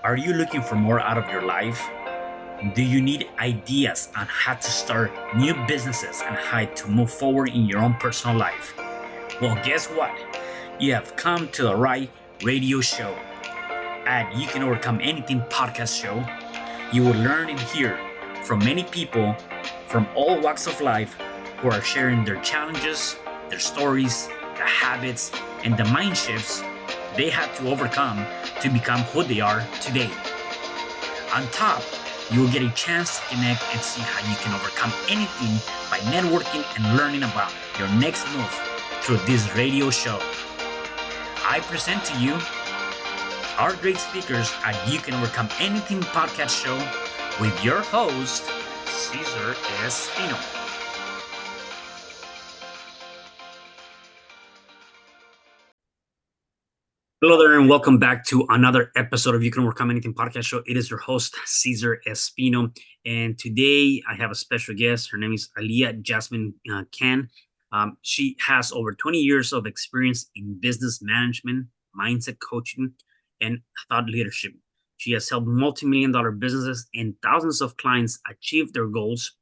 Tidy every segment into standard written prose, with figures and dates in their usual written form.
Are you looking for more out of your life? Do you need ideas on how to start new businesses and how to move forward in your own personal life? Well, guess what? You have come to the right radio show. At You Can Overcome Anything podcast show, you will learn and hear from many people from all walks of life who are sharing their challenges, their stories, the habits, and the mind shifts they had to overcome to become who they are today. On top, you will get a chance to connect and see how you can overcome anything by networking and learning about your next move through this radio show. I present to you our great speakers at You Can Overcome Anything podcast show with your host, Cesar Espino. Hello there, and welcome back to another episode of You Can Overcome Anything podcast show. It is your host, Cesar Espino, and today I have a special guest. Her name is Alia Yasmin Khan. She has over 20 years of experience in business management, mindset coaching, and thought leadership. She has helped multi-million dollar businesses and thousands of clients achieve their goals.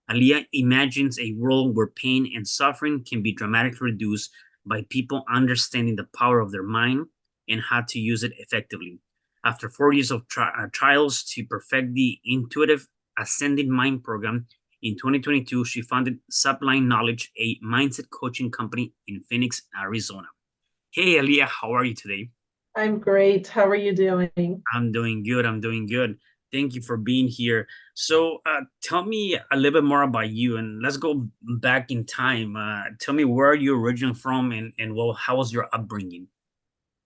Alia imagines a world where pain and suffering can be dramatically reduced by people understanding the power of their mind and how to use it effectively. After 4 years of trials to perfect the intuitive Ascending Mind program, in 2022, she founded Sublime Knowledge, a mindset coaching company in Phoenix, Arizona. Hey, Alia, how are you today? I'm great. How are you doing? I'm doing good. I'm doing good. Thank you for being here. So, tell me a little bit more about you, and let's go back in time. Tell me where are you originally from, and well, how was your upbringing?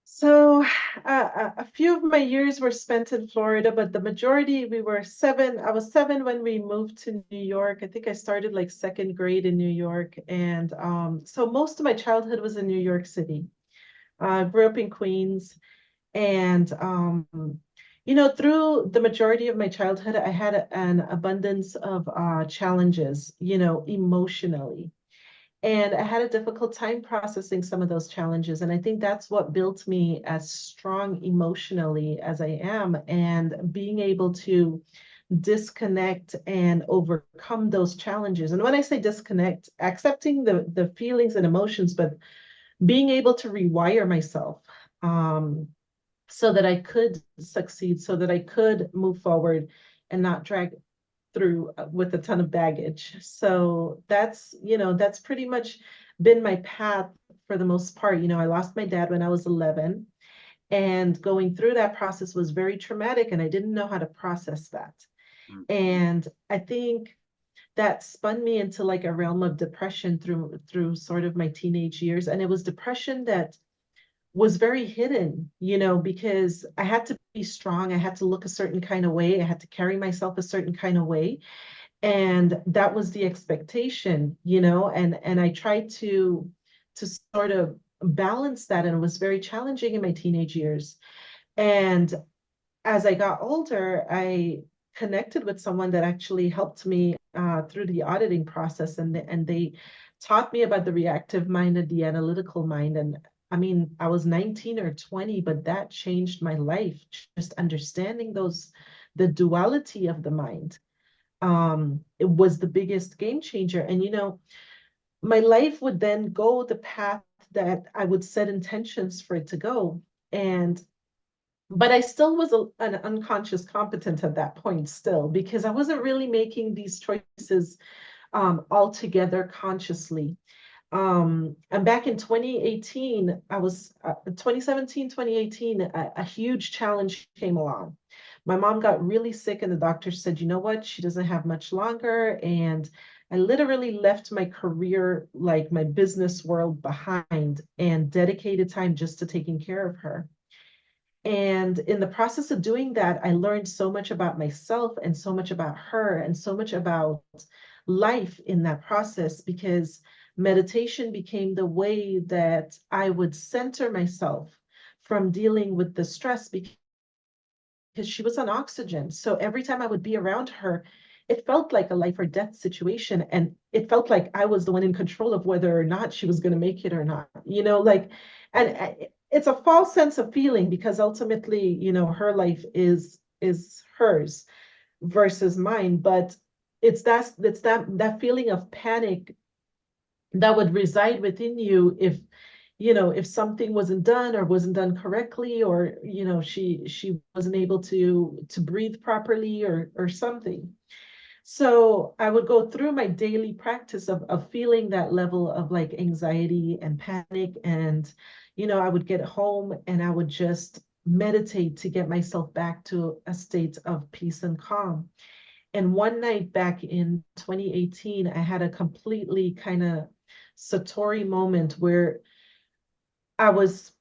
So, a few of my years were spent in Florida, but the majority, we were seven. I was seven when we moved to New York. I think I started like second grade in New York. And so most of my childhood was in New York City. I grew up in Queens. And, through the majority of my childhood, I had an abundance of challenges, emotionally. And I had a difficult time processing some of those challenges. And I think that's what built me as strong emotionally as I am, and being able to disconnect and overcome those challenges. And when I say disconnect, accepting the feelings and emotions, but being able to rewire myself so that I could succeed, so that I could move forward and not drag through with a ton of baggage. So that's pretty much been my path for the most part. I lost my dad when I was 11, and going through that process was very traumatic, and I didn't know how to process that. And I think that spun me into like a realm of depression through sort of my teenage years. And it was depression that was very hidden, because I had to be strong. I had to look a certain kind of way. I had to carry myself a certain kind of way. And that was the expectation, and I tried to sort of balance that. And it was very challenging in my teenage years. And as I got older, I connected with someone that actually helped me through the auditing process, and they taught me about the reactive mind and the analytical mind. And I mean, I was 19 or 20, but that changed my life. Just understanding the duality of the mind. It was the biggest game changer. And my life would then go the path that I would set intentions for it to go. And but I still was an unconscious competent at that point still, because I wasn't really making these choices altogether consciously. And back in 2018, 2017, 2018, a huge challenge came along. My mom got really sick, and the doctor said, you know what, she doesn't have much longer. And I literally left my career, like my business world, behind and dedicated time just to taking care of her. And in the process of doing that, I learned so much about myself and so much about her and so much about life in that process, because meditation became the way that I would center myself from dealing with the stress, because she was on oxygen. So every time I would be around her, it felt like a life or death situation. And it felt like I was the one in control of whether or not she was going to make it or not, and it's a false sense of feeling because ultimately, her life is hers versus mine, but it's that feeling of panic that would reside within you if something wasn't done or wasn't done correctly, or she wasn't able to breathe properly or something. So I would go through my daily practice of feeling that level of like anxiety and panic. And, I would get home and I would just meditate to get myself back to a state of peace and calm. And one night back in 2018, I had a completely kind of Satori moment where I was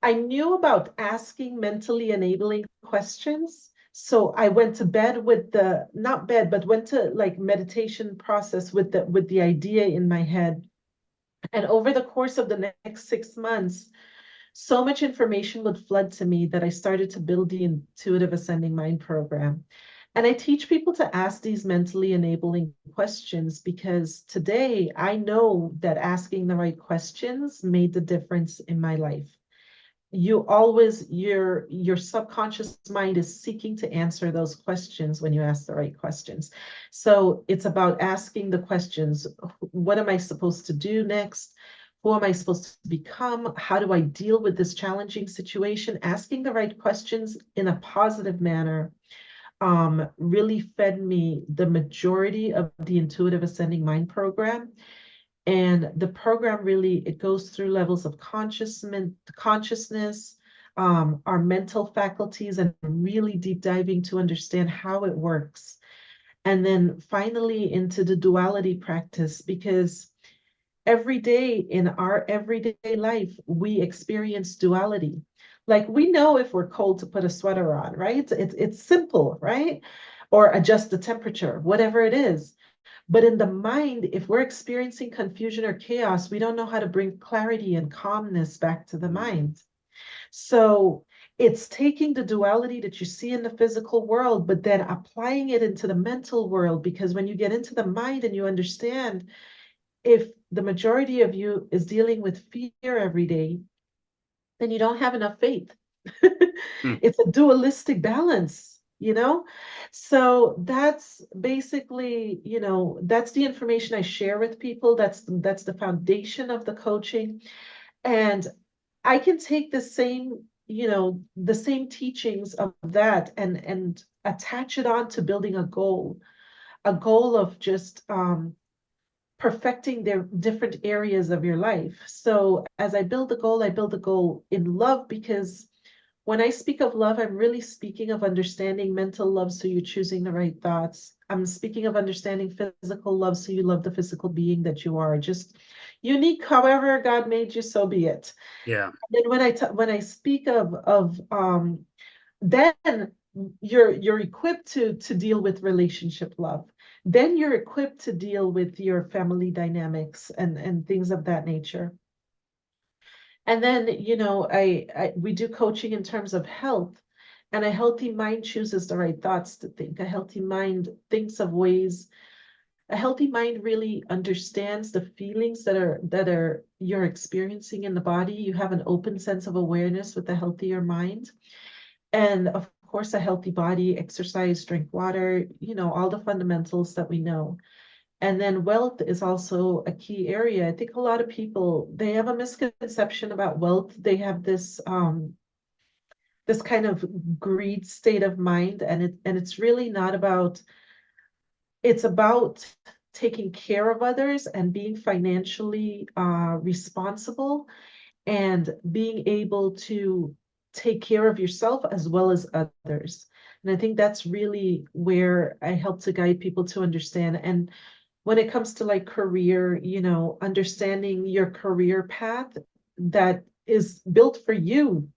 I knew about asking mentally enabling questions. So I went to bed with the, not bed, but went to like meditation process with the idea in my head. And over the course of the next 6 months, so much information would flood to me that I started to build the intuitive ascending mind program. And I teach people to ask these mentally enabling questions because today I know that asking the right questions made the difference in my life. Your subconscious mind is seeking to answer those questions when you ask the right questions. So it's about asking the questions: what am I supposed to do next? Who am I supposed to become? How do I deal with this challenging situation? Asking the right questions in a positive manner really fed me the majority of the intuitive ascending mind program. And the program really, it goes through levels of consciousness, our mental faculties, and really deep diving to understand how it works. And then finally into the duality practice, because every day in our everyday life, we experience duality. Like we know if we're cold to put a sweater on, right? It's simple, right? Or adjust the temperature, whatever it is. But in the mind, if we're experiencing confusion or chaos, we don't know how to bring clarity and calmness back to the mind. So it's taking the duality that you see in the physical world, but then applying it into the mental world. Because when you get into the mind and you understand, if the majority of you is dealing with fear every day, then you don't have enough faith. Mm. It's a dualistic balance. So that's basically, that's the information I share with people. That's the foundation of the coaching. And I can take the same teachings of that and attach it on to building a goal of just perfecting their different areas of your life. So as I build the goal in love, because when I speak of love, I'm really speaking of understanding mental love, so you're choosing the right thoughts. I'm speaking of understanding physical love, so you love the physical being that you are. Just unique, however God made you, so be it. Yeah. And when I speak of then you're equipped to deal with relationship love. Then you're equipped to deal with your family dynamics and things of that nature. And then, we do coaching in terms of health. And a healthy mind chooses the right thoughts to think. A healthy mind thinks of ways. A healthy mind really understands the feelings that are you're experiencing in the body. You have an open sense of awareness with a healthier mind. And of course, a healthy body, exercise, drink water, all the fundamentals that we know. And then wealth is also a key area. I think a lot of people, they have a misconception about wealth. They have this kind of greed state of mind, and it's really not about, it's about taking care of others and being financially responsible and being able to take care of yourself as well as others. And I think that's really where I help to guide people to understand. And when it comes to like career, understanding your career path that is built for you.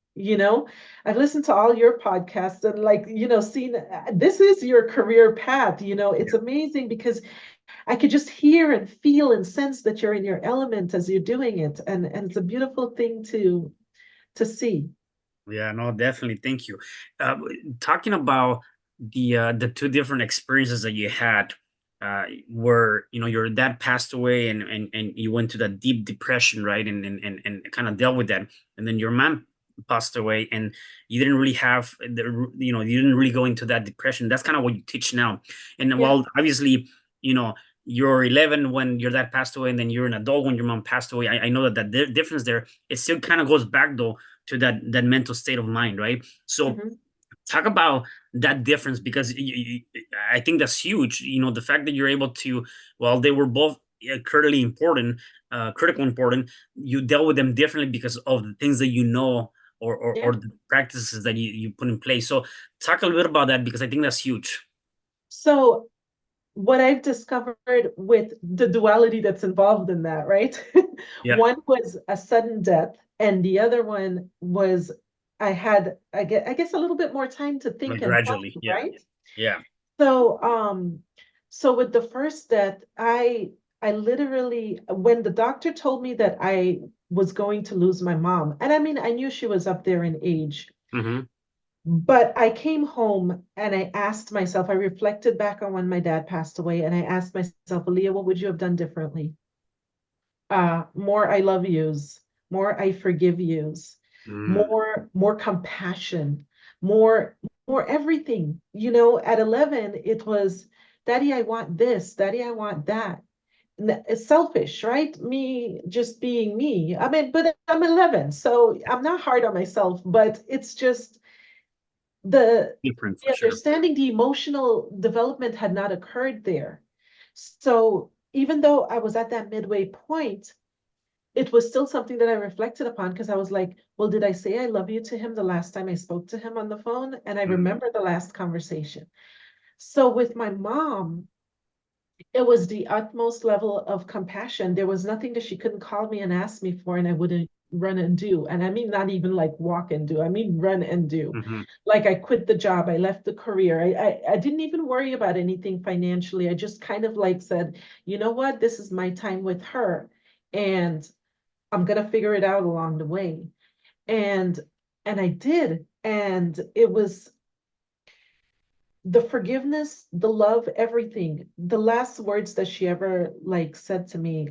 I've listened to all your podcasts and like, seen this is your career path. It's amazing because I could just hear and feel and sense that you're in your element as you're doing it. And it's a beautiful thing to see. Yeah, no, definitely. Thank you. Uh, Talking about the two different experiences that you had, where your dad passed away and you went to that deep depression, right? And kind of dealt with that, and then your mom passed away, and you didn't really have the, you didn't really go into that depression. That's kind of what you teach now. And Yeah. while obviously, you know, you're 11 when your dad passed away, and then you're an adult when your mom passed away. I know that difference there, it still kind of goes back though to that mental state of mind, right? So Mhm. talk about that difference, because I think that's huge. The fact that you're able to, while they were both critically important, critical important, you dealt with them differently because of the things that or Yeah. the practices that you put in place. So talk a little bit about that, because I think that's huge. So what I've discovered with the duality that's involved in that, right? Yeah, One was a sudden death, and the other one was I guess a little bit more time to like think and gradually. find, Yeah, right? yeah. So so with the first death, I literally, when the doctor told me that I was going to lose my mom, and I mean I knew she was up there in age, Mm-hmm. but I came home and I asked myself, I reflected back on when my dad passed away, and I asked myself, Aaliyah, what would you have done differently? More I love yous, more I forgive yous, Mm, more compassion, more more everything. At 11, it was, Daddy, I want this, Daddy, I want that. It's selfish, right? Me just being me. I mean, but I'm 11, so I'm not hard on myself, but it's just the different for the sure. understanding, the emotional development had not occurred there. So even though I was at that midway point, it was still something that I reflected upon, because I was like, well, did I say I love you to him the last time I spoke to him on the phone? And I Mm, remember the last conversation. So with my mom, it was the utmost level of compassion. There was nothing that she couldn't call me and ask me for, and I wouldn't run and do. And I mean, not even like walk and do, I mean, run and do. mm-hmm. Like I quit the job, I left the career. I didn't even worry about anything financially. I just kind of like said, you know what, this is my time with her. And I'm gonna figure it out along the way. And and I did. And it was the forgiveness, the love, everything. The last words that she ever like said to me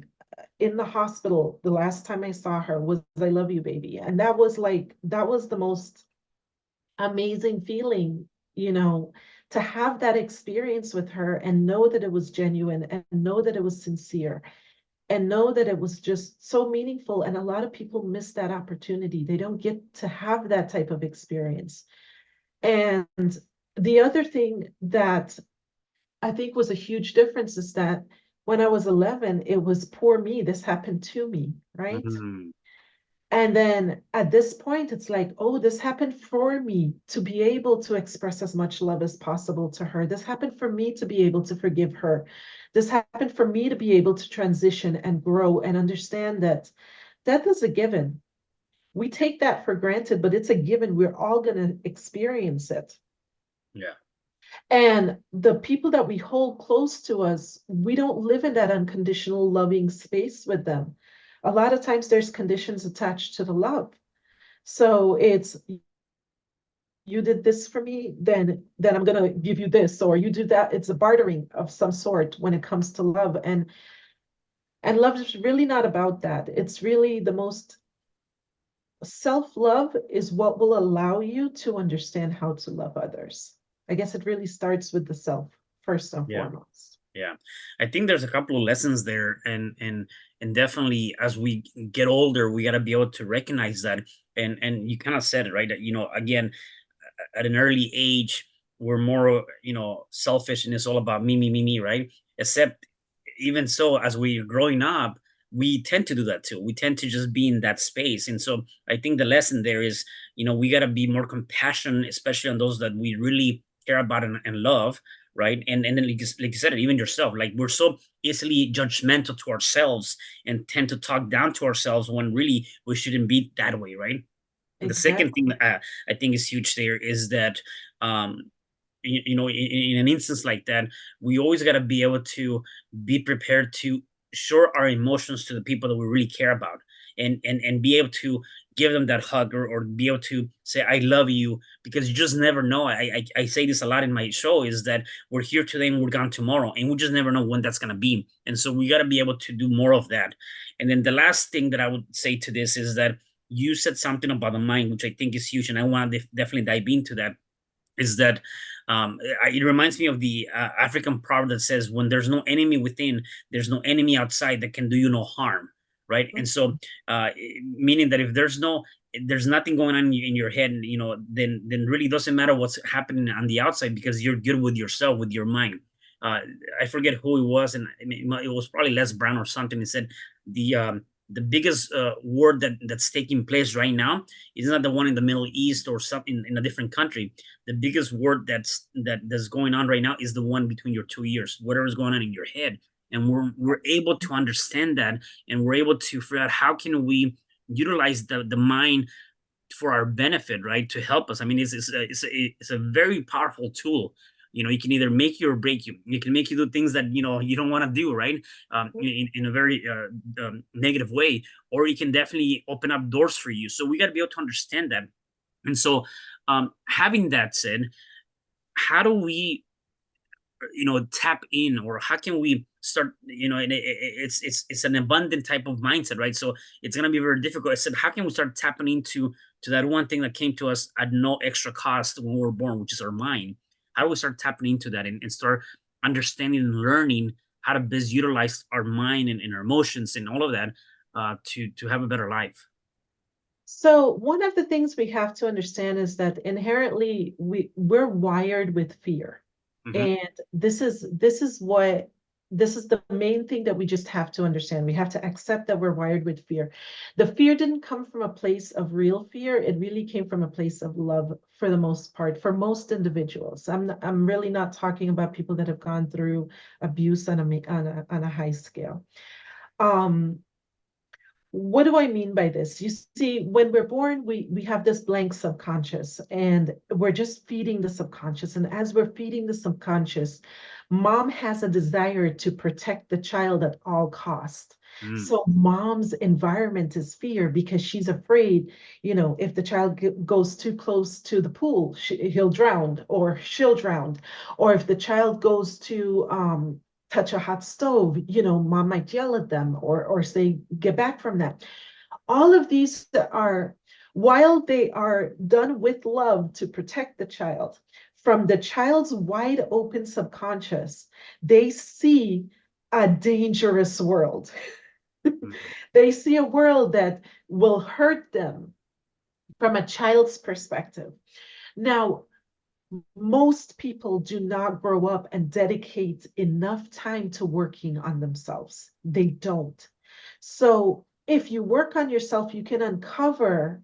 in the hospital, the last time I saw her, was, I love you, baby. And that was the most amazing feeling, to have that experience with her and know that it was genuine and know that it was sincere and know that it was just so meaningful. And a lot of people miss that opportunity. They don't get to have that type of experience. And the other thing that I think was a huge difference is that when I was 11, it was poor me. This happened to me, right? Mm-hmm. And then at this point, it's like, oh, this happened for me to be able to express as much love as possible to her. This happened for me to be able to forgive her. This happened for me to be able to transition and grow and understand that death is a given. We take that for granted, but it's a given. We're all going to experience it. Yeah. And the people that we hold close to us, we don't live in that unconditional loving space with them. A lot of times there's conditions attached to the love. So it's, you did this for me, then I'm gonna give you this, or you do that. It's a bartering of some sort when it comes to love. And love is really not about that. It's really the most, self-love is what will allow you to understand how to love others. I guess it really starts with the self first and Yeah. foremost. Yeah, I think there's a couple of lessons there, and definitely as we get older, we got to be able to recognize that. And you kind of said it right. That, again, at an early age, we're more, selfish, and it's all about me, me, me, me, right? Except, even so, as we're growing up, we tend to do that too. We tend to just be in that space. And so I think the lesson there is, we got to be more compassionate, especially on those that we really care about and love, right? And then, like you said, even yourself, like, we're so easily judgmental to ourselves and tend to talk down to ourselves when really we shouldn't be that way, right? The second thing Exactly. I think is huge there is that, um, in an instance like that, we always got to be able to be prepared to show our emotions to the people that we really care about, and be able to give them that hug, or be able to say I love you, because you just never know. I say this a lot in my show, is that we're here today and we're gone tomorrow, and we just never know when that's going to be. And so we got to be able to do more of that. And then the last thing that I would say to this is that you said something about the mind, which I think is huge, and I want to definitely dive into that. Is that it reminds me of the African proverb that says, "When there's no enemy within, there's no enemy outside that can do you no harm." Right, and so uh, meaning that if there's nothing going on in your head, then really doesn't matter what's happening on the outside because you're good with yourself, with your mind. Uh, I forget who it was, and I mean, it was probably Les Brown or something. He said the biggest war that's taking place right now is not the one in the Middle East or something in a different country. The biggest war that's going on right now is the one between your two ears, whatever is going on in your head. And we're able to understand that, and we're able to figure out how can we utilize the mind for our benefit, right? To help us. I mean, it's a very powerful tool. It can either make you or break you. It can make you do things that you don't want to do, right? In a very negative way, or it can definitely open up doors for you. So we got to be able to understand that. And so, having that said, how do we tap in, or how can we start, it's an abundant type of mindset, right? So it's going to be very difficult. I said, how can we start tapping into that one thing that came to us at no extra cost when we were born, which is our mind? How do we start tapping into that, and start understanding and learning how to best utilize our mind and our emotions and all of that, to have a better life? So one of the things we have to understand is that inherently we're wired with fear. Hmm. And this is the main thing that we just have to understand. We have to accept that we're wired with fear. The fear didn't come from a place of real fear. It really came from a place of love for the most part, for most individuals. I'm really not talking about people that have gone through abuse on a high scale. Um, what do I mean by this? You see, when we're born, we have this blank subconscious, and we're just feeding the subconscious. And as we're feeding the subconscious, mom has a desire to protect the child at all cost. Mm. So mom's environment is fear because she's afraid, if the child goes too close to the pool, he'll drown or she'll drown. Or if the child goes to touch a hot stove, mom might yell at them or say, get back from that. All of these are, while they are done with love to protect the child, from the child's wide open subconscious, they see a dangerous world. Mhm. They see a world that will hurt them from a child's perspective. Now, most people do not grow up and dedicate enough time to working on themselves. They don't. So if you work on yourself, you can uncover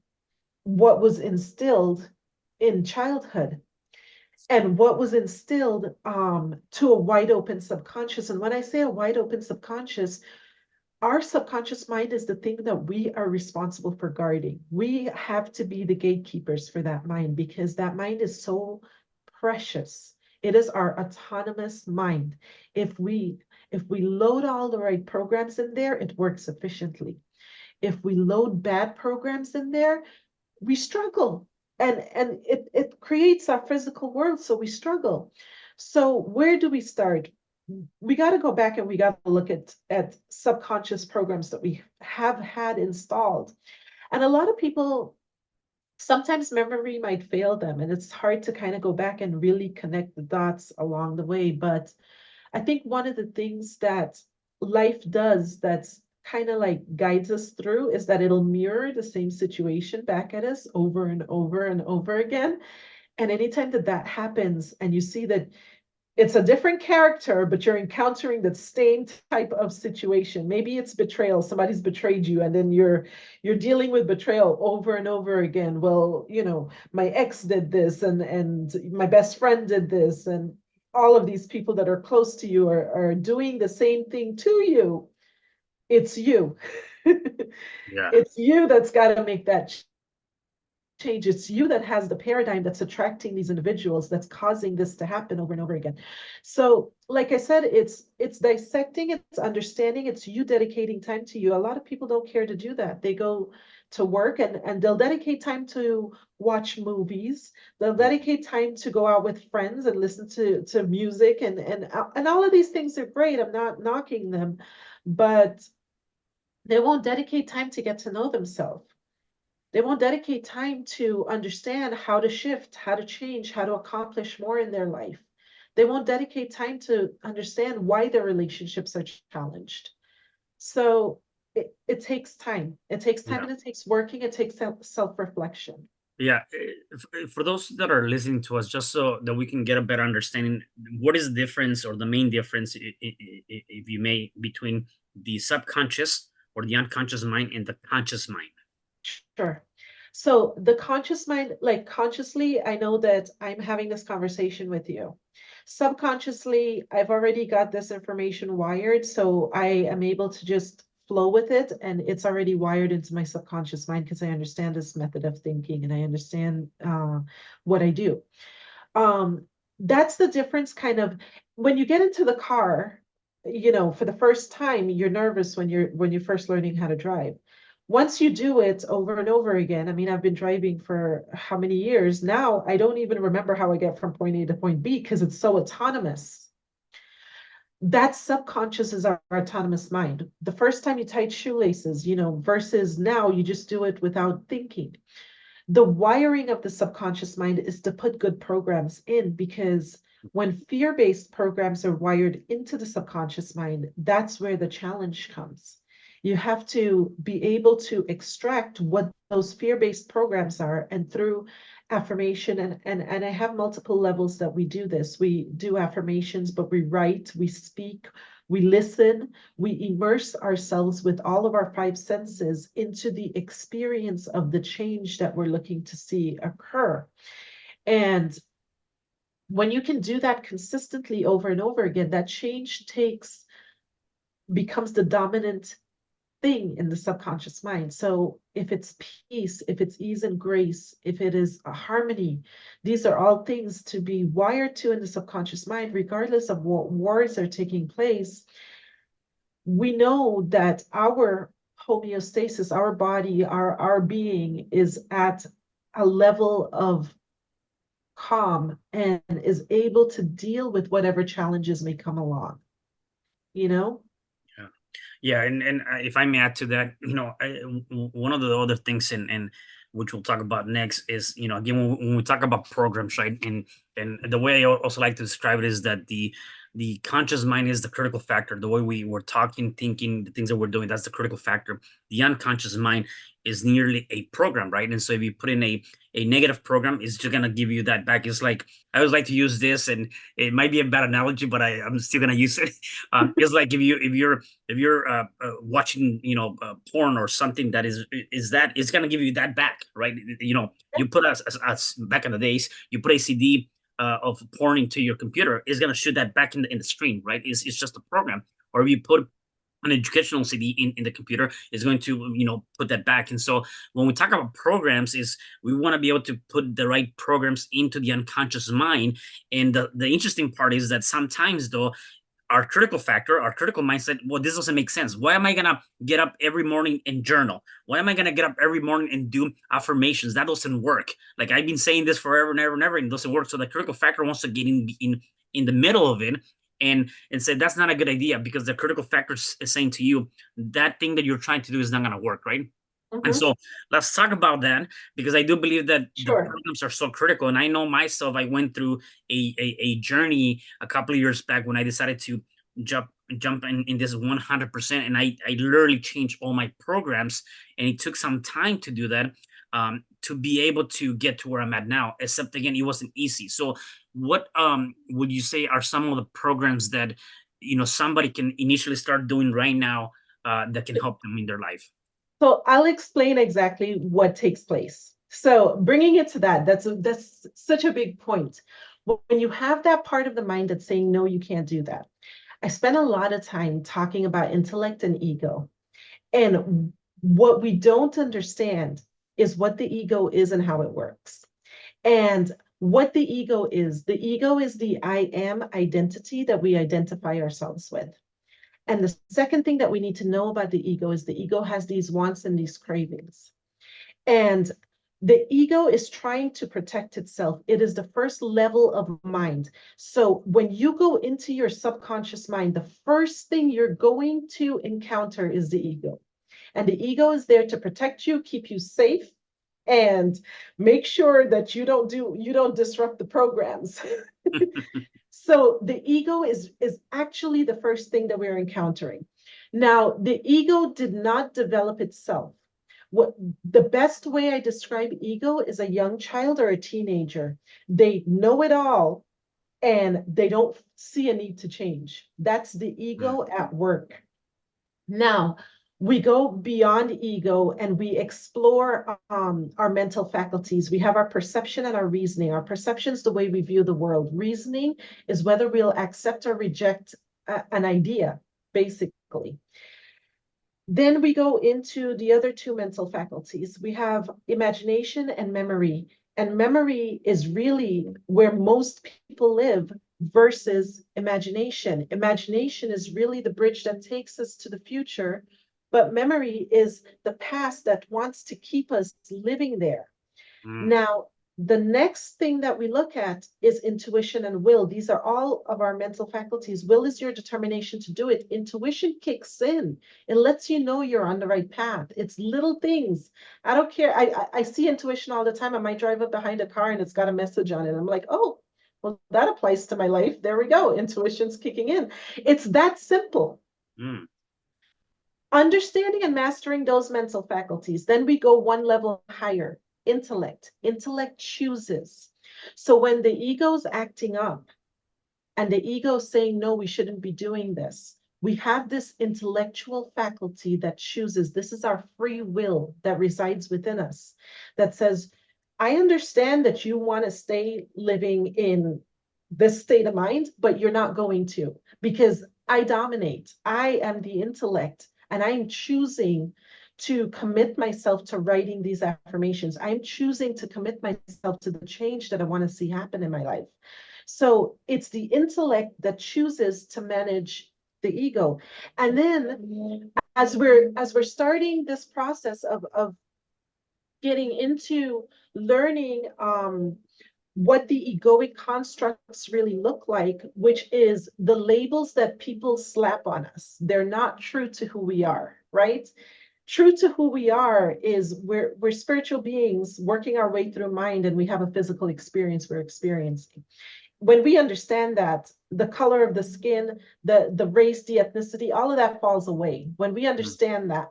what was instilled in childhood and what was instilled to a wide open subconscious. And when I say a wide open subconscious, our subconscious mind is the thing that we are responsible for guarding. We have to be the gatekeepers for that mind because that mind is so precious. It is our autonomous mind. If we load all the right programs in there, it works efficiently. If we load bad programs in there, we struggle. And it creates our physical world, so we struggle. So where do we start? We got to go back and we got to look at subconscious programs that we have had installed. And a lot of people, sometimes memory might fail them, and it's hard to kind of go back and really connect the dots along the way. But I think one of the things that life does that's kind of like guides us through is that it'll mirror the same situation back at us over and over and over again. And anytime that that happens, and you see that it's a different character, but you're encountering the same type of situation. Maybe it's betrayal. Somebody's betrayed you, and then you're dealing with betrayal over and over again. Well, my ex did this, and my best friend did this, and all of these people that are close to you are doing the same thing to you. It's you. Yeah. It's you that's got to make that change. It's you that has the paradigm that's attracting these individuals, that's causing this to happen over and over again. So like I said, it's dissecting, it's understanding, it's you dedicating time to you. A lot of people don't care to do that. They go to work, and they'll dedicate time to watch movies. They'll dedicate time to go out with friends and listen to music, and all of these things are great. I'm not knocking them, but they won't dedicate time to get to know themselves. They won't dedicate time to understand how to shift, how to change, how to accomplish more in their life. They won't dedicate time to understand why their relationships are challenged. So it takes time. It takes time Yeah. and it takes working. It takes self-reflection. Yeah, for those that are listening to us, just so that we can get a better understanding, what is the difference or the main difference, if you may, between the subconscious or the unconscious mind and the conscious mind? Sure. So the conscious mind, like consciously, I know that I'm having this conversation with you. Subconsciously, I've already got this information wired, so I am able to just flow with it, and it's already wired into my subconscious mind because I understand this method of thinking and I understand what I do. Um, that's the difference, kind of, when you get into the car, for the first time, you're nervous when you're first learning how to drive. Once you do it over and over again, I mean, I've been driving for how many years now? I don't even remember how I get from point A to point B because it's so autonomous. That subconscious is our autonomous mind. The first time you tied shoelaces, versus now you just do it without thinking. The wiring of the subconscious mind is to put good programs in, because when fear-based programs are wired into the subconscious mind, that's where the challenge comes. You have to be able to extract what those fear-based programs are, and through affirmation, and I have multiple levels that we do this. We do affirmations, but we write, we speak, we listen, we immerse ourselves with all of our five senses into the experience of the change that we're looking to see occur. And when you can do that consistently over and over again, that change becomes the dominant thing in the subconscious mind. So if it's peace, if it's ease and grace, if it is a harmony, these are all things to be wired to in the subconscious mind, regardless of what wars are taking place. We know that our homeostasis, our body, our being is at a level of calm and is able to deal with whatever challenges may come along, you know? Yeah. Yeah, and if I may add to that, one of the other things, and which we'll talk about next, is, again, when we talk about programs, right? And the way I also like to describe it is that the conscious mind is the critical factor. The way we were talking, thinking, the things that we're doing, that's the critical factor. The unconscious mind is nearly a program, right? And so if you put in a negative program, it's just gonna give you that back. It's like, I always like to use this, and it might be a bad analogy, but I'm still gonna use it. It's like if you're watching, porn or something, that is that it's gonna give you that back, right? You put us back in the days, you put a CD of porn into your computer, it's gonna shoot that back in the screen, right? It's just a program. Or if you put an educational CD in the computer, is going to, put that back. And so when we talk about programs, is we want to be able to put the right programs into the unconscious mind. And the interesting part is that sometimes, though, our critical factor, our critical mindset, well, this doesn't make sense. Why am I gonna get up every morning and journal? Why am I gonna get up every morning and do affirmations? That doesn't work. Like, I've been saying this forever and ever and ever, and it doesn't work. So the critical factor wants to get in the middle of it, and say that's not a good idea, because the critical factor is saying to you that thing that you're trying to do is not gonna work, right? And Mhm. so let's talk about that, because I do believe that the Sure. programs are so critical. And I know myself, I went through a journey a couple of years back when I decided to jump in this 100%. And I literally changed all my programs. And it took some time to do that, to be able to get to where I'm at now. Except, again, it wasn't easy. So what would you say are some of the programs that, somebody can initially start doing right now, that can help them in their life? So I'll explain exactly what takes place. So bringing it to that, that's such a big point. When you have that part of the mind that's saying, no, you can't do that. I spent a lot of time talking about intellect and ego. And what we don't understand is what the ego is and how it works. And what the ego is the I am identity that we identify ourselves with. And the second thing that we need to know about the ego is the ego has these wants and these cravings. And the ego is trying to protect itself. It is the first level of mind. So when you go into your subconscious mind, the first thing you're going to encounter is the ego. And the ego is there to protect you, keep you safe, and make sure that you don't disrupt the programs. So the ego is actually the first thing that we're encountering. Now, the ego did not develop itself. What the best way I describe ego is a young child or a teenager. They know it all and they don't see a need to change. That's the Mm, ego at work. Now, we go beyond ego and we explore our mental faculties. We have our perception and our reasoning. Our perception is the way we view the world. Reasoning is whether we'll accept or reject an idea, basically. Then we go into the other two mental faculties. We have imagination and memory. And memory is really where most people live versus imagination. Imagination is really the bridge that takes us to the future, but memory is the past that wants to keep us living there. mm, Now, the next thing that we look at is intuition and will. These are all of our mental faculties. Will is your determination to do it. Intuition kicks in. It lets you know you're on the right path. It's little things. I don't care. I see intuition all the time. I might drive up behind a car and it's got a message on it. I'm like, oh, well, that applies to my life. There we go. Intuition's kicking in. It's that simple. mm, Understanding and mastering those mental faculties. Then we go one level higher. Intellect. Intellect chooses. So when the ego's acting up and the ego's saying, no, we shouldn't be doing this, we have this intellectual faculty that chooses. This is our free will that resides within us that says, I understand that you want to stay living in this state of mind, but you're not going to because I dominate. I am the intellect and I'm choosing to commit myself to writing these affirmations. I'm choosing to commit myself to the change that I want to see happen in my life. So it's the intellect that chooses to manage the ego. And then as we're starting this process of getting into learning what the egoic constructs really look like, which is the labels that people slap on us. They're not true to who we are, right? True to who we are is we're spiritual beings working our way through mind and we have a physical experience we're experiencing. When we understand that, the color of the skin, the race, the ethnicity, all of that falls away. When we mm. understand that,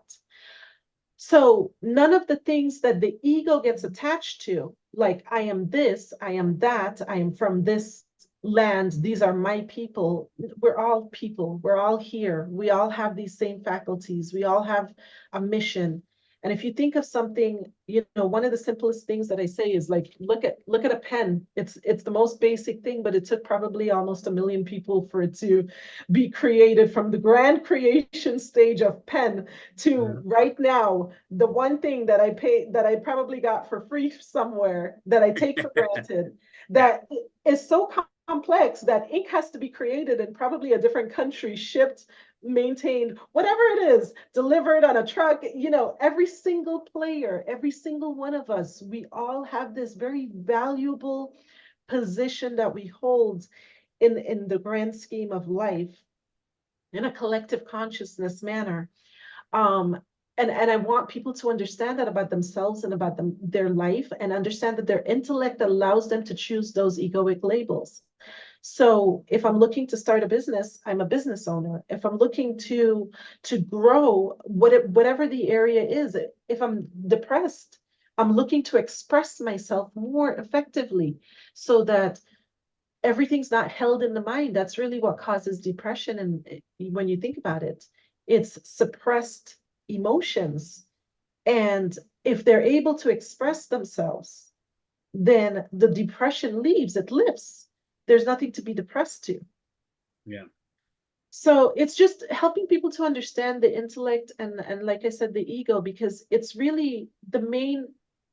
so none of the things that the ego gets attached to, like I am this, I am that, I am from this land, these are my people. We're all people. We're all here. We all have these same faculties. We all have a mission. And if you think of something, one of the simplest things that I say is like, look at a pen. It's the most basic thing, but it took probably almost 1 million people for it to be created from the grand creation stage of pen to Yeah. right now, the one thing that I pay that I probably got for free somewhere that I take for granted Yeah. that is so complex that ink has to be created in probably a different country, shipped, maintained, whatever it is, delivered on a truck. Every single player, every single one of us, we all have this very valuable position that we hold in the grand scheme of life in a collective consciousness manner. Um, and I want people to understand that about themselves and about their life, and understand that their intellect allows them to choose those egoic labels. So if I'm looking to start a business, I'm a business owner. If I'm looking to grow, whatever the area is, if I'm depressed, I'm looking to express myself more effectively so that everything's not held in the mind. That's really what causes depression. And when you think about it, it's suppressed emotions. And if they're able to express themselves, then the depression leaves, it lifts. There's nothing to be depressed to. Yeah. So it's just helping people to understand the intellect and like I said, the ego, because it's really the main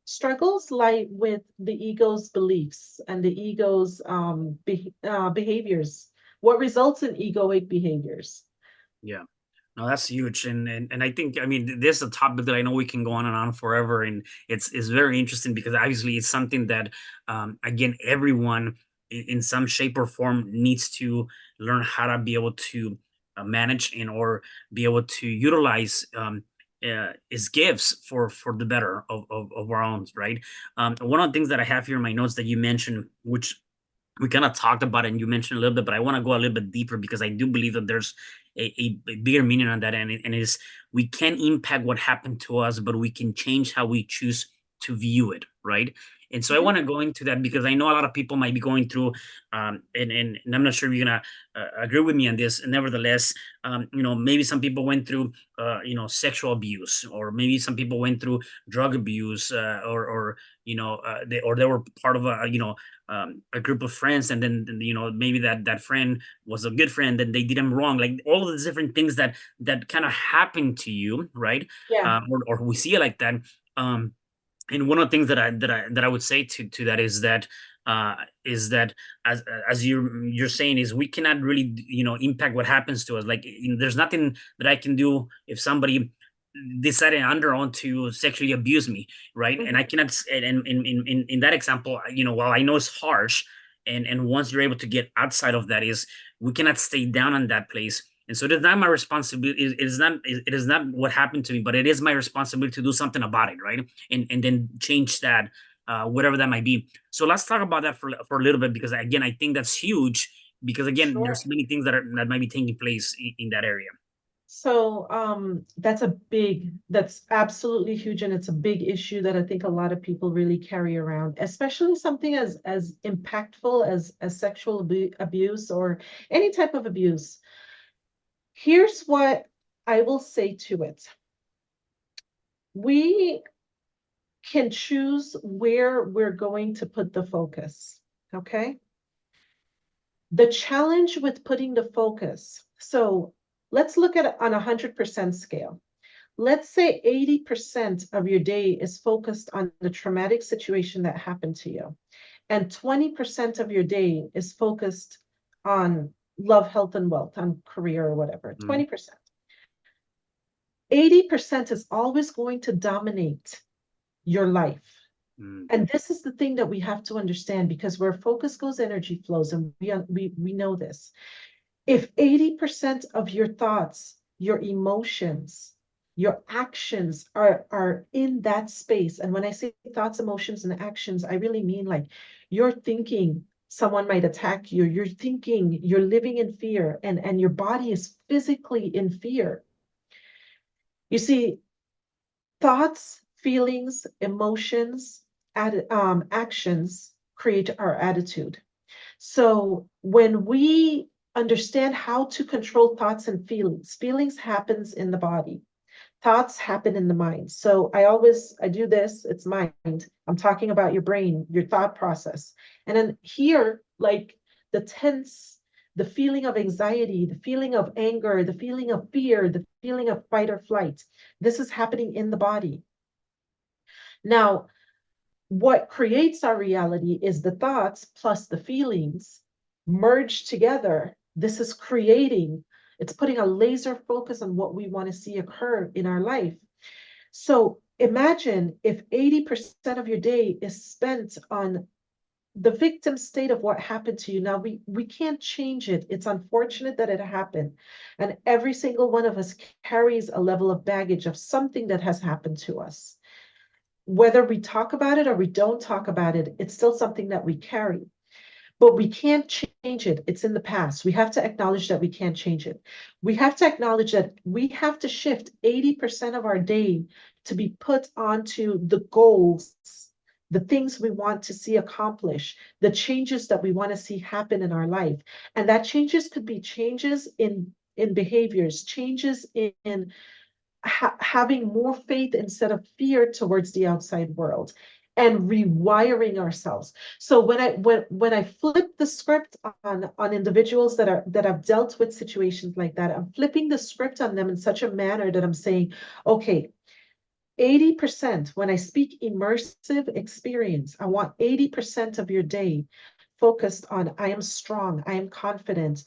struggles lie with the ego's beliefs and the ego's behaviors. What results in egoic behaviors? Yeah. No, that's huge, and I think, I mean, this is a topic that I know we can go on and on forever, and it's very interesting because obviously it's something that, again, everyone in some shape or form needs to learn how to be able to manage and or be able to utilize, is gifts for the better of our own, right? One of the things that I have here in my notes that you mentioned, which we kind of talked about it and you mentioned a little bit, but I want to go a little bit deeper because I do believe that there's a bigger meaning on that, and it is we can impact what happened to us, but we can change how we choose to view it, right? And so I Mhm. want to go into that because I know a lot of people might be going through, and I'm not sure if you're gonna agree with me on this. Nevertheless, maybe some people went through, sexual abuse, or maybe some people went through drug abuse, or they were part of a group of friends, and then maybe that friend was a good friend and they did them wrong, like all of these different things that kind of happen to you, right? Yeah. Or we see it like that. um and one of the things that I would say to that uh is that as you're saying is we cannot really impact what happens to us. Like, there's nothing that I can do if somebody decided on their own to sexually abuse me, right? And I Mhm. cannot in that example, while I know it's harsh, and once you're able to get outside of that, is we cannot stay down on that place. And so it is not my responsibility. It is not what happened to me, but it is my responsibility to do something about it, right? And then change that, whatever that might be. So let's talk about that for a little bit, because again, I think that's huge, because again, there's Sure. many things that might be taking place in that area. So that's absolutely huge, and it's a big issue that I think a lot of people really carry around, especially something as impactful as sexual abuse or any type of abuse. Here's what I will say to it. We can choose where we're going to put the focus. Okay. The challenge with putting the focus. So let's look at it on a 100% scale. Let's say 80% of your day is focused on the traumatic situation that happened to you, and 20% of your day is focused on love, health, and wealth, on career or whatever. Mhm. 20%. 80% is always going to dominate your life. Mm, And this is the thing that we have to understand, because where focus goes, energy flows, and we know this. If 80% of your thoughts, your emotions, your actions are in that space, and when I say thoughts, emotions, and actions, I really mean like you're thinking someone might attack you, you're thinking you're living in fear, and your body is physically in fear. You see, thoughts, feelings, emotions, actions create our attitude. So when we understand how to control thoughts and feelings, feelings happens in the body. Thoughts happen in the mind. So I do this, it's mind. I'm talking about your brain, your thought process. And then here, like the tense, the feeling of anxiety, the feeling of anger, the feeling of fear, the feeling of fight or flight, this is happening in the body. Now, what creates our reality is the thoughts plus the feelings merged together. This is creating, it's putting a laser focus on what we want to see occur in our life. So imagine if 80% of your day is spent on the victim state of what happened to you. Now, we can't change it. It's unfortunate that it happened. And every single one of us carries a level of baggage of something that has happened to us. Whether we talk about it or we don't talk about it, it's still something that we carry. But we can't change it. It's in the past. We have to acknowledge that we can't change it. We have to acknowledge that we have to shift 80% of our day to be put onto the goals, the things we want to see accomplish, the changes that we want to see happen in our life. And that changes could be changes in behaviors, changes in having more faith instead of fear towards the outside world, and rewiring ourselves. So when I flip the script on individuals that have dealt with situations like that, I'm flipping the script on them in such a manner that I'm saying, okay, 80%, when I speak immersive experience, I want 80% of your day focused on I am strong, I am confident,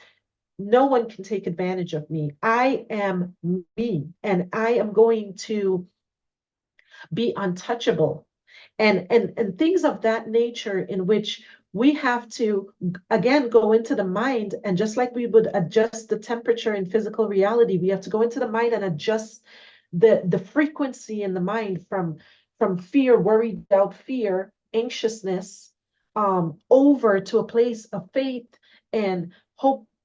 no one can take advantage of me. I am me, and I am going to be untouchable. And things of that nature, in which we have to again go into the mind, and just like we would adjust the temperature in physical reality, we have to go into the mind and adjust the frequency in the mind from fear, worry, doubt, fear, anxiousness, over to a place of faith and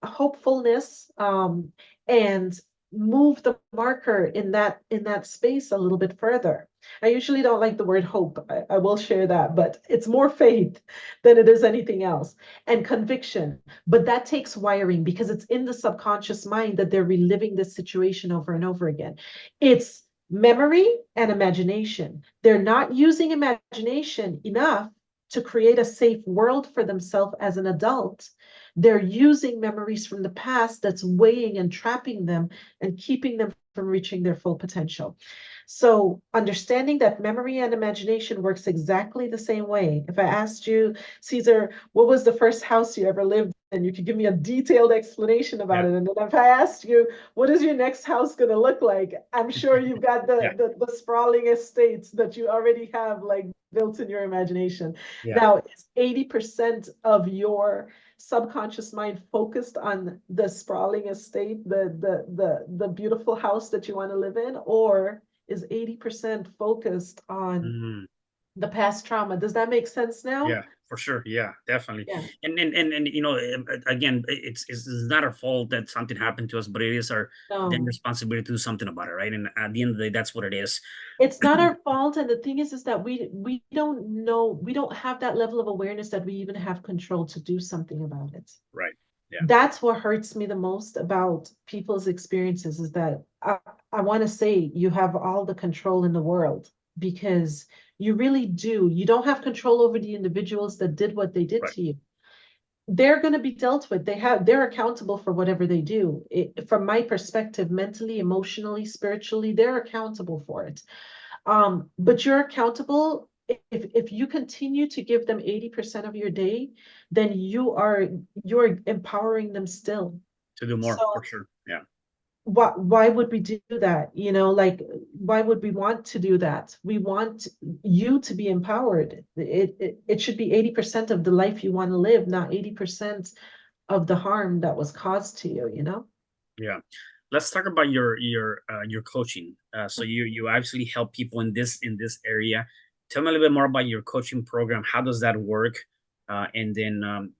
hopefulness, and move the marker in that space a little bit further. I usually don't like the word hope. I will share that, but it's more faith than it is anything else, and conviction. But that takes wiring because it's in the subconscious mind that they're reliving this situation over and over again. It's memory and imagination. They're not using imagination enough to create a safe world for themselves as an adult. They're using memories from the past that's weighing and trapping them and keeping them from reaching their full potential. So understanding that memory and imagination works exactly the same way. If I asked you, Caesar, what was the first house you ever lived in? You could give me a detailed explanation about Yeah. it. And then if I asked you, what is your next house going to look like? I'm sure you've got Yeah. the sprawling estates that you already have like built in your imagination. Yeah. Now, is 80% of your subconscious mind focused on the sprawling estate, the beautiful house that you want to live in, or is 80% focused on Mhm. the past trauma? Does that make sense now? Yeah, for sure. Yeah, definitely. Yeah. And again, it's not our fault that something happened to us, but it is our then No, responsibility to do something about it, right? And at the end of the day, that's what it is. it's not our fault. And the thing is that we don't know, we don't have that level of awareness that we even have control to do something about it. Right. Yeah. That's what hurts me the most about people's experiences is that I want to say you have all the control in the world because you really do. You don't have control over the individuals that did what they did Right. to you. They're going to be dealt with. They're accountable for whatever they do. From my perspective, mentally, emotionally, spiritually, they're accountable for it. But you're accountable. If you continue to give them 80% of your day, then you're empowering them still. To do more, for So sure. Yeah. why would we do that? Like why would we want to do that? We want you to be empowered. It should be 80% of the life you want to live, not 80% of the harm that was caused to you. Yeah. Let's talk about your coaching. So you actually help people in this area. Tell me a little bit more about your coaching program. How does that work? And then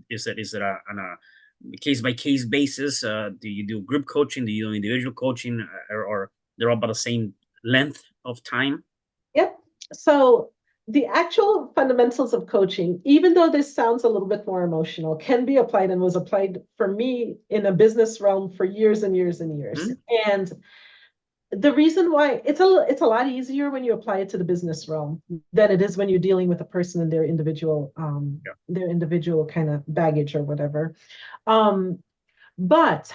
is it on a case by case basis? Do you do group coaching? Do you do individual coaching? Or they're all about the same length of time? Yep. So the actual fundamentals of coaching, even though this sounds a little bit more emotional, can be applied and was applied for me in a business realm for years and years and years. Mhm. And the reason why it's a lot easier when you apply it to the business realm than it is when you're dealing with a person and Yeah. their individual kind of baggage or whatever. Um, but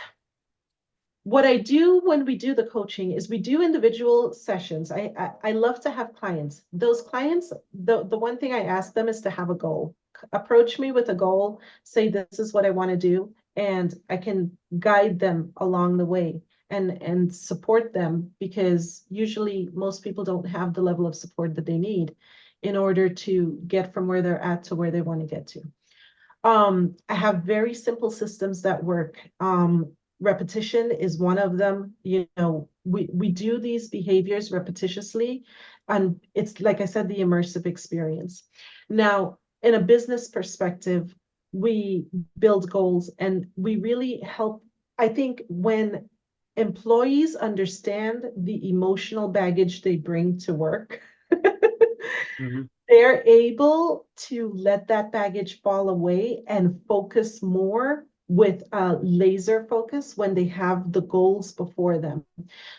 what I do when we do the coaching is we do individual sessions. I love to have clients. Those clients, the one thing I ask them is to have a goal. Approach me with a goal, say this is what I want to do, and I can guide them along the way and support them because usually most people don't have the level of support that they need in order to get from where they're at to where they want to get to. I have very simple systems that work. Repetition is one of them. We do these behaviors repetitiously, and it's like I said, the immersive experience. Now, in a business perspective, we build goals and we really help. I think when employees understand the emotional baggage they bring to work, Mhm. they're able to let that baggage fall away and focus more with a laser focus when they have the goals before them.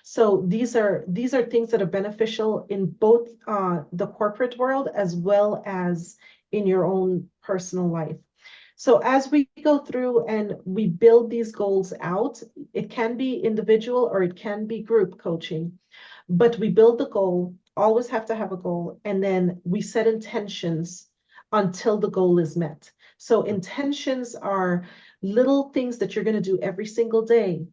So these are things that are beneficial in both the corporate world as well as in your own personal life. So as we go through and we build these goals out, it can be individual or it can be group coaching, but we build the goal, always have to have a goal, and then we set intentions until the goal is met. So intentions are little things that you're going to do every single day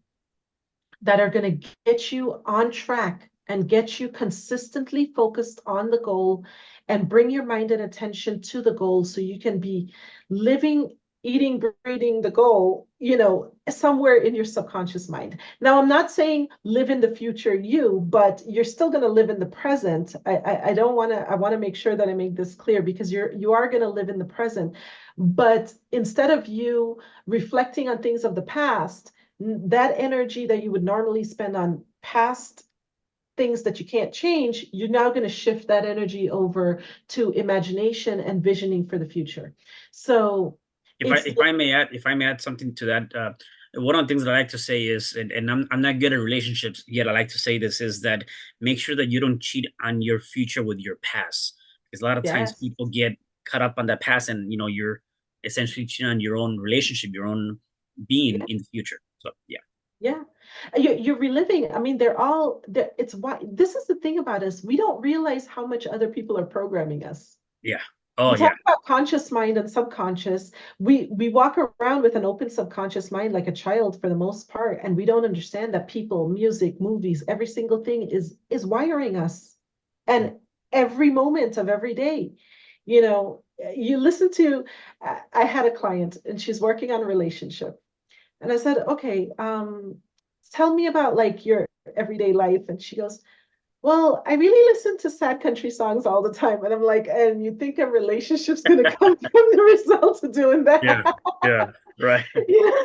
that are going to get you on track and get you consistently focused on the goal and bring your mind and attention to the goal so you can be living eating, breathing, the goal, somewhere in your subconscious mind. Now, I'm not saying live in the future you, but you're still going to live in the present. I don't want to, I want to make sure that I make this clear, because you are going to live in the present. But instead of you reflecting on things of the past, that energy that you would normally spend on past things that you can't change, you're now going to shift that energy over to imagination and visioning for the future. So it's If I may add something to that, one of the things that I like to say is, and I'm not good at relationships yet. I like to say this is that make sure that you don't cheat on your future with your past, because a lot of times yes, people get caught up on that past, and you're essentially cheating on your own relationship, your own being yeah, in the future. So yeah, yeah. You're reliving. I mean, it's why this is the thing about us. We don't realize how much other people are programming us. yeah, oh We yeah, talk about conscious mind and subconscious. We walk around with an open subconscious mind like a child for the most part, and we don't understand that people, music, movies, every single thing is wiring us. And every moment of every day, you listen to. I had a client and she's working on a relationship, and I said, okay, tell me about like your everyday life, and she goes, well, I really listen to sad country songs all the time. And I'm like, and you think a relationship's going to come from the results of doing yeah, that? yeah, right, You know,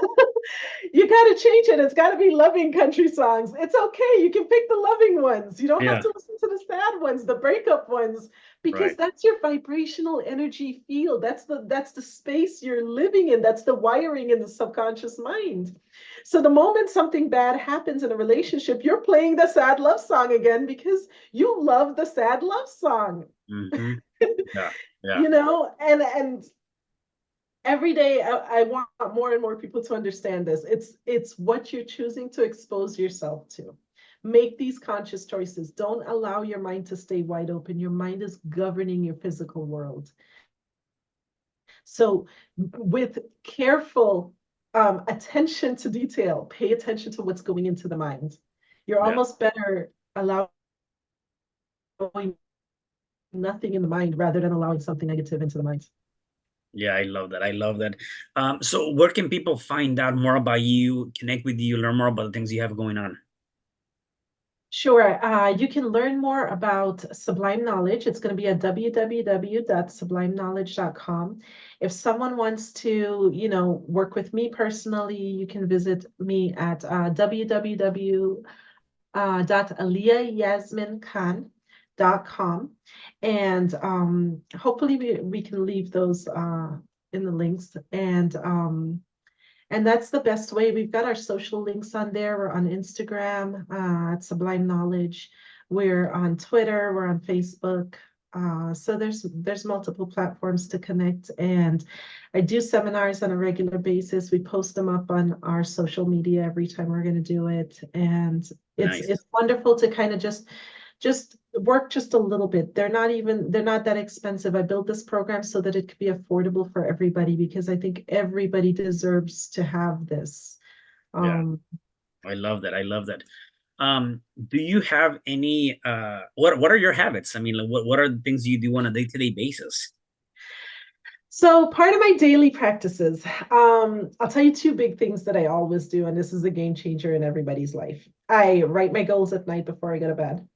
you got to change it. It's got to be loving country songs. It's okay. You can pick the loving ones. You don't have yeah, to listen to the sad ones, the breakup ones, because right, that's your vibrational energy field. That's the space you're living in. That's the wiring in the subconscious mind. So the moment something bad happens in a relationship, you're playing the sad love song again because you love the sad love song. hmm, yeah, yeah, And every day I want more and more people to understand this. It's what you're choosing to expose yourself to. Make these conscious choices. Don't allow your mind to stay wide open. Your mind is governing your physical world. So with careful attention to detail, pay attention to what's going into the mind. You're yeah. almost better allowing nothing in the mind rather than allowing something negative into the mind. Yeah, I love that. I love that. So where can people find out more about you, connect with you, learn more about the things you have going on? Sure. You can learn more about Sublime Knowledge. It's going to be at www.sublimeknowledge.com. If someone wants to, work with me personally, you can visit me at www.aliayasminkhan.com. And hopefully we can leave those in the links. And that's the best way. We've got our social links on there. We're on Instagram at Sublime Knowledge. We're on Twitter. We're on Facebook. So there's multiple platforms to connect. And I do seminars on a regular basis. We post them up on our social media every time we're going to do it. And Nice. it's wonderful to kind of just work just a little bit. They're not that expensive. I built this program so that it could be affordable for everybody because I think everybody deserves to have this. Yeah, Um, I love that. I love that. Do you have any what are your habits? I mean, like, what are the things you do on a day-to-day basis? so part of my daily practices, I'll tell you two big things that I always do, and this is a game changer in everybody's life. I write my goals at night before I go to bed.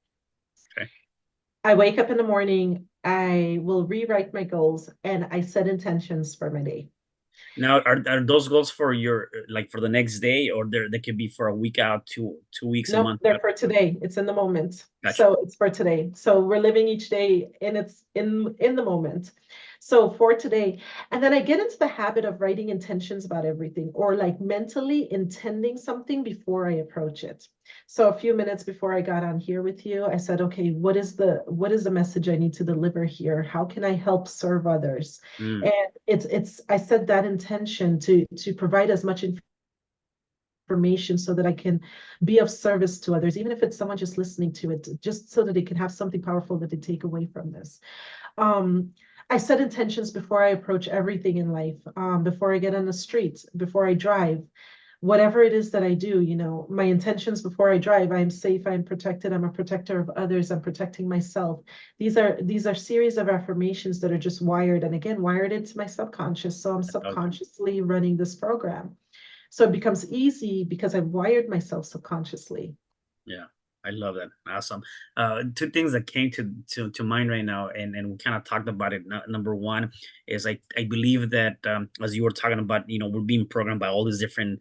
Okay. I wake up in the morning, I will rewrite my goals, and I set intentions for my day. Now, are those goals for your like for the next day, or they could be for a week out, two weeks, a Nope, month they're out? for today. It's in the moment. Gotcha. So it's for today. So we're living each day and it's in the moment. So for today. And then I get into the habit of writing intentions about everything or like mentally intending something before I approach it. So a few minutes before I got on here with you, I said, okay, what is the message I need to deliver here? How can I help serve others? Mm, And it's I said that intention to provide as much information so that I can be of service to others, even if it's someone just listening to it, just so that they can have something powerful that they take away from this. Um, I set intentions before I approach everything in life, before I get on the streets, before I drive. whatever it is that I do, my intentions before I drive, I am safe, I am protected, I'm a protector of others, I'm protecting myself. These are series of affirmations that are just wired, and again, wired into my subconscious. So I'm love that. subconsciously running this program. So it becomes easy because I've wired myself subconsciously. Yeah, I love that. Awesome. Two things that came to mind right now, and we kind of talked about it. Number one is I believe that as you were talking about, we're being programmed by all these different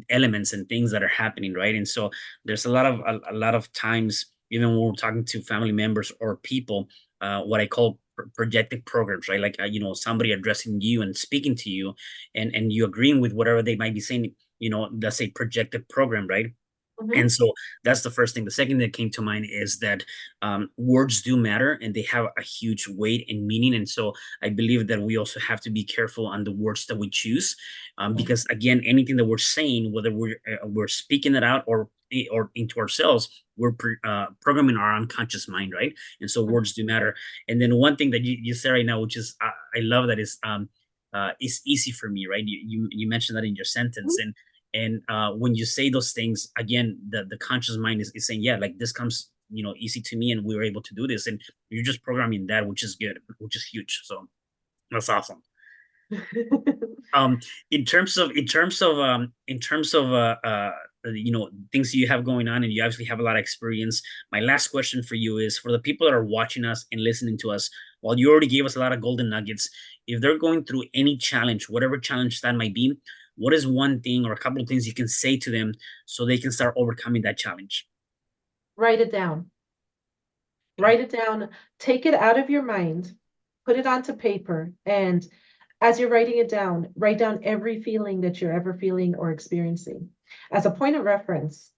elements and things that are happening, right? And so there's a lot of times, even when we're talking to family members or people, what I call projected programs, right? Like somebody addressing you and speaking to you, and you agreeing with whatever they might be saying. That's a projected program, right? Mhm. And so that's the first thing. The second that came to mind is that words do matter and they have a huge weight and meaning. And so I believe that we also have to be careful on the words that we choose, because again, anything that we're saying, whether we're speaking it out or into ourselves, we're programming our unconscious mind, right? And so words do matter. And then one thing that you say right now, which is I love that is easy for me, right? You mentioned that in your sentence, Mhm. and when you say those things again, the conscious mind is saying, yeah, like this comes easy to me, and we were able to do this, and you're just programming that, which is good, which is huge. So that's awesome. um in terms of things you have going on, and you obviously have a lot of experience. My last question for you is, for the people that are watching us and listening to us, while you already gave us a lot of golden nuggets, if they're going through any challenge, whatever challenge that might be, what is one thing or a couple of things you can say to them so they can start overcoming that challenge? Write it down. Okay. Write it down, take it out of your mind, put it onto paper, and as you're writing it down, write down every feeling that you're ever feeling or experiencing. As a point of reference,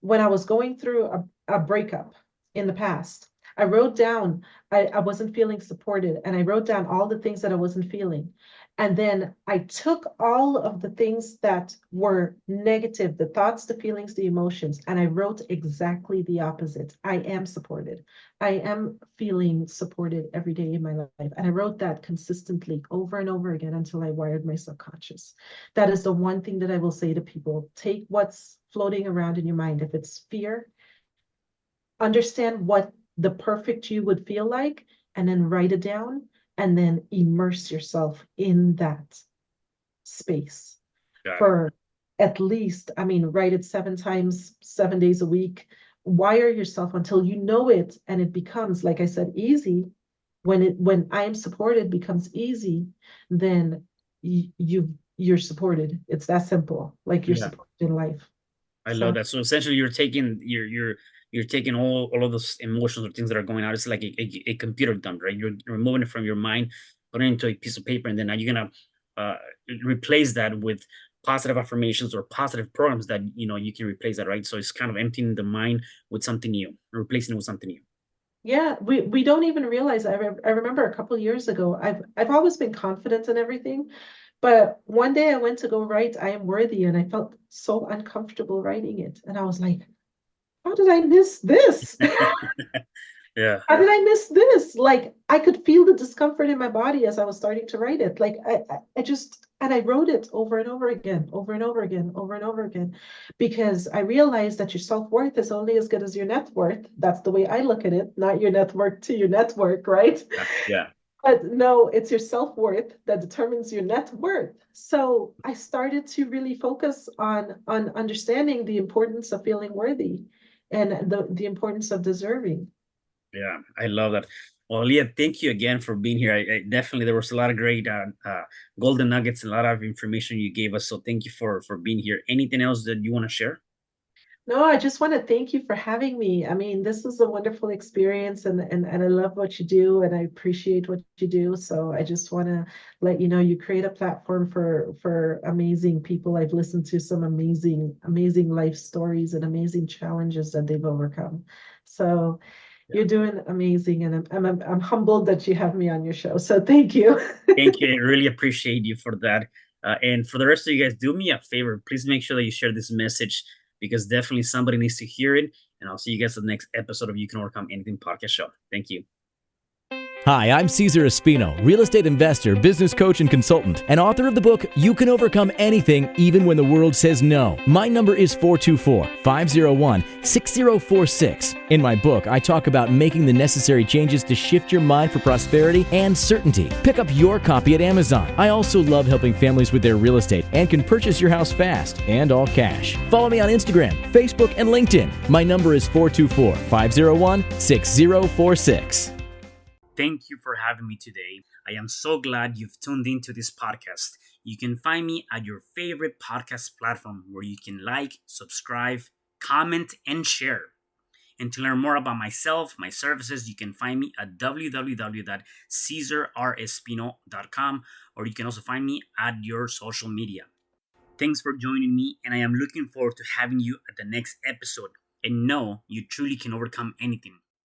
when I was going through a breakup in the past, I wrote down I wasn't feeling supported, and I wrote down all the things that I wasn't feeling. And then I took all of the things that were negative, the thoughts, the feelings, the emotions, and I wrote exactly the opposite. I am supported. I am feeling supported every day in my life. And I wrote that consistently over and over again until I wired my subconscious. That is the one thing that I will say to people. Take what's floating around in your mind. If it's fear, understand what the perfect you would feel like, and then write it down, and then immerse yourself in that space Got it. for at least, I mean, write it 7 times, 7 days a week. Wire yourself until you know it, and it becomes, like I said, easy. When I am supported becomes easy, then you're supported. It's that simple. Like you're Yeah, supported in life. I love So that. So essentially, you're taking all of those emotions or things that are going out. It's like a computer dump, right? You're removing it from your mind, putting it into a piece of paper, and then now you're gonna uh, replace that with positive affirmations or positive programs that you can replace that, right? So it's kind of emptying the mind with something new, replacing it with something new. yeah, we don't even realize. I remember a couple of years ago, I've always been confident in everything, but one day I went to go write I am worthy, and I felt so uncomfortable writing it. And I was like, how did I miss this? Yeah, How did I miss this? Like I could feel the discomfort in my body as I was starting to write it. Like I just, and I wrote it over and over again, over and over again, over and over again, because I realized that your self-worth is only as good as your net worth. That's the way I look at it, not your network to your network, right? yeah, yeah. But no, it's your self-worth that determines your net worth. So I started to really focus on understanding the importance of feeling worthy and the importance of deserving. Yeah, I love that. Well, Leah, thank you again for being here. I definitely, there was a lot of great golden nuggets, a lot of information you gave us. So thank you for being here. Anything else that you want to share? No, I just want to thank you for having me. I mean, this is a wonderful experience, and I love what you do, and I appreciate what you do. So I just want to let you know you create a platform for amazing people. I've listened to some amazing life stories and amazing challenges that they've overcome. So Yeah. you're doing amazing, and I'm humbled that you have me on your show. So thank you. Thank you. I really appreciate you for that. And for the rest of you guys, do me a favor. Please make sure that you share this message, because definitely somebody needs to hear it. And I'll see you guys in the next episode of You Can Overcome Anything podcast show. Thank you. Hi, I'm Cesar Espino, real estate investor, business coach, and consultant, and author of the book, You Can Overcome Anything Even When the World Says No. My number is 424-501-6046. In my book, I talk about making the necessary changes to shift your mind for prosperity and certainty. Pick up your copy at Amazon. I also love helping families with their real estate and can purchase your house fast and all cash. Follow me on Instagram, Facebook, and LinkedIn. My number is 424-501-6046. Thank you for having me today. I am so glad you've tuned into this podcast. You can find me at your favorite podcast platform where you can like, subscribe, comment, and share. And to learn more about myself, my services, you can find me at www.cesarrespino.com, or you can also find me at your social media. Thanks for joining me, and I am looking forward to having you at the next episode. And know you truly can overcome anything.